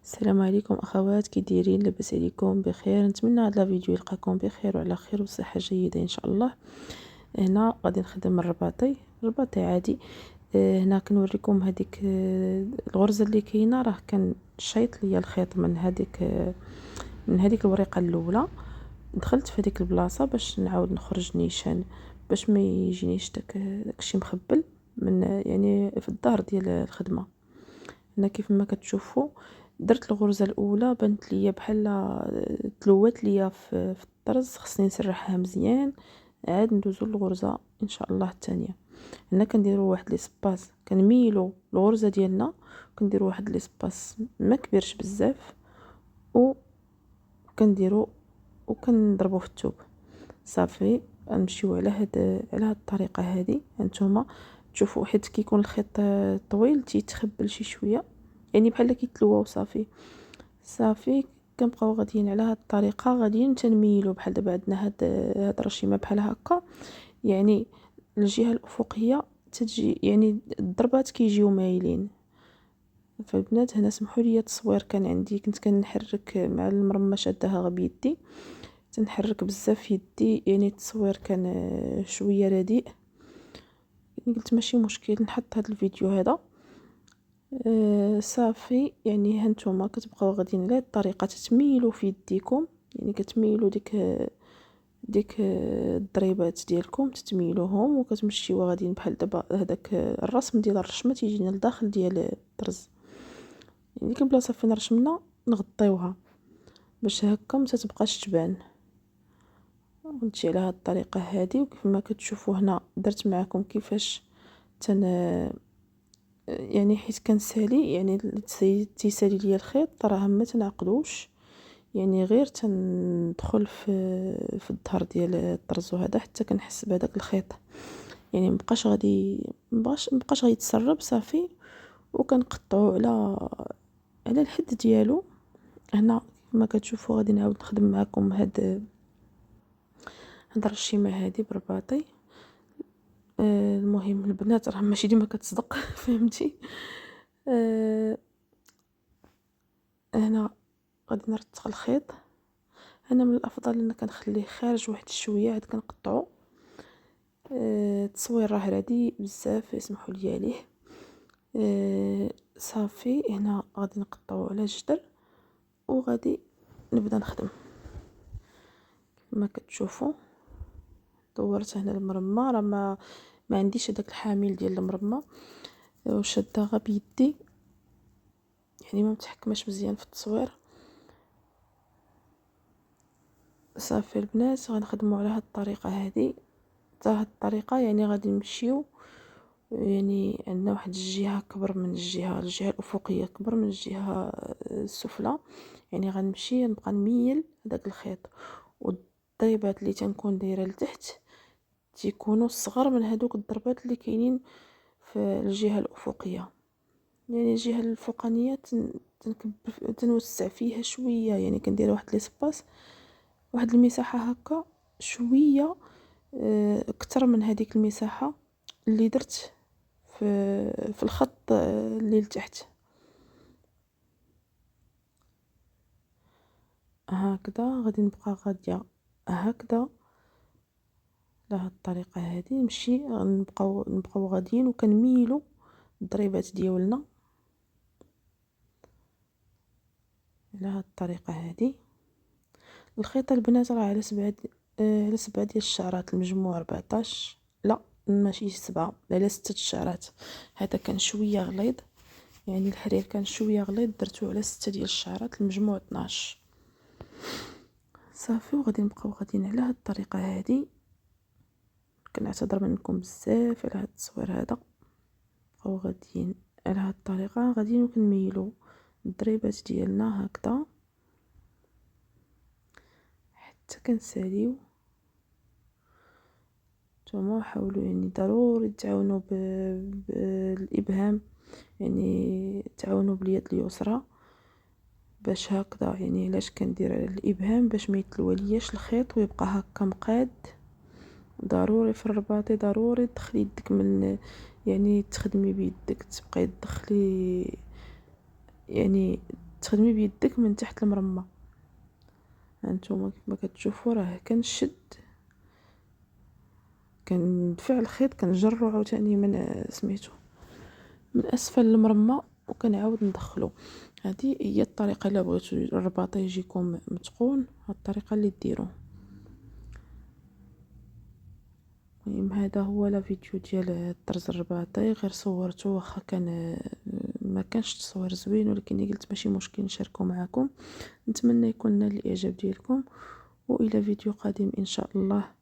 السلام عليكم اخوات، كي دايرين؟ لاباس عليكم؟ بخير؟ نتمنى هذا الفيديو يلقاكم بخير وعلى خير وصحه جيده ان شاء الله. هنا غادي نخدم الرباطي عادي. هنا كنوريكم هذيك الغرزه اللي كاينه، راه كان شيط ليا الخيط من هذيك الورقه الاولى. دخلت في هذيك البلاصه باش نعاود نخرج نيشان، باش ما يجينيش داكشي مخبل من يعني في الظهر ديال الخدمه. هنا كيف ما كتشوفوا درت الغرزه الاولى، بانت ليا بحال تلوات ليا في الطرز، خصني نسرحها مزيان. عاد ندوزو للغرزه ان شاء الله الثانيه. هنا كنديروا واحد ليسباس، كنميلوا الغرزه ديالنا، كنديروا واحد ليسباس ما كبيرش بزاف، وكنديروا وكنضربوا في الثوب. صافي نمشيو على هاد الطريقه هذه. هانتوما تشوفوا حيت كيكون الخيط طويل تيتخبل شي شويه، يعني بحال كيتلوى. صافي كنبقاو غاديين على هاد الطريقه، غاديين تنميلوا بحال دابا عندنا هاد الرشيمه بحال هكا، يعني الجهه الافقيه تجي، يعني الضربات كيجيو مايلين. فالبنات هنا سمحوا لي التصوير كان عندي، كنت كنحرك مع المرمى شادها غير بيدي، تنحرك بزاف يدي، يعني التصوير كان شويه رديء. يعني قلت ماشي مشكل نحط هذا الفيديو هذا. صافي يعني هانتوما كتبقاو غاديين على هاد الطريقه، تتميلوا في يديكم، يعني كتميلوا ديك الضريبات ديالكم تتميلوهم، وكتمشيو غاديين بحال دابا هذاك الرسم ديال الرشمه تيجينا لداخل ديال الطرز. يعني ديك البلاصه فين رشمنا نغطيوها باش هكا ما تتبقاش تبان. ونمشي على هاد الطريقه هذه، وكيف ما كتشوفوا هنا درت معكم كيفاش يعني حيت كنسالي، يعني تيسالي ليا الخيط، راه ما تنعقدوش، يعني غير تندخل في الظهر ديال الطرز هذا حتى كنحس بهذاك الخيط، يعني مبقاش غادي يتسرب. صافي وكنقطعو على الحد ديالو. هنا كما كتشوفوا غادي نعاود نخدم معكم هاد الرشيمه هذه برباطي. المهم البنات راه ماشي ديما كتصدق فهمتي. هنا غادي نرتق الخيط. انا من الافضل ان كنخليه خارج واحد شويه عاد كنقطعو. التصوير راه رديء بزاف، اسمحوا لي عليه. صافي هنا غادي نقطعو على جدر وغادي نبدا نخدم. كما كتشوفوا دورت هنا المرمى، راه ما عنديش هذاك الحامل ديال المرمى، وشدها غير بيدي، يعني ما متحكماش مزيان في التصوير. صافي البنات غنخدموا على هاد الطريقه هذه، حتى هاد الطريقه يعني غادي نمشيو، يعني عندنا واحد الجهه كبر من الجهه الافقيه كبر من الجهه السفلى، يعني غنمشي نبقى نميل هذاك الخيط، والضربات اللي تنكون دايره لتحت تيكونوا صغر من هذوك الضربات اللي كاينين في الجهه الافقيه. يعني الجهه الفوقانيه تنوسع فيها شويه، يعني كندير واحد ليسباس، واحد المساحه هكا شويه اكثر من هذيك المساحه اللي درت في الخط اللي لتحت. هكذا غادي نبقى غاديه هكذا على هاد الطريقه هذه، نمشي نبقاو غاديين وكنميلوا الضريبات ديالنا على هاد الطريقه هذه. الخيط البنات راه على 7 ديال الشعرات، المجموع 14، لا ماشي 7، على 6 الشعرات. هذا كان شويه غليظ، يعني الحرير كان شويه غليظ، درتو على 6 ديال الشعرات، المجموع 12. صافي وغادي نبقاو غاديين على هاد الطريقه هذه. كنعتذر منكم بزاف على هاد التصوير هذا. بقاو غاديين على هاد الطريقه، غاديين وكنميلوا الضريبات ديالنا هكذا حتى كنساليو. نتوما حاولوا يعني ضروري تعاونوا بالابهام، يعني تعاونوا باليد اليسرى باش هكذا. يعني علاش كندير على الابهام؟ باش ما يتلوالياش الخيط ويبقى هكا مقاد. ضروري في الرباطي ضروري تدخلي يدك من، يعني تخدمي بيدك، تبقاي تدخلي يعني تخدمي بيدك من تحت المرمى. هانتوما كيف ما كتشوفوا راه كنشد، كندفع الخيط، كنجرو عاوتاني من سميتو من اسفل المرمى وكنعاود ندخلو. هذه هي الطريقه الا بغيتو الرباط يجيكم متقون، هاد الطريقه اللي ديروه. المهم هذا هو لا فيديو ديال الطرز الرباطي، غير صورته واخا كان ما كانش تصوير زوين، ولكن قلت ماشي مشكل نشاركه معكم. نتمنى يكون نال الاعجاب ديالكم، والى فيديو قادم ان شاء الله.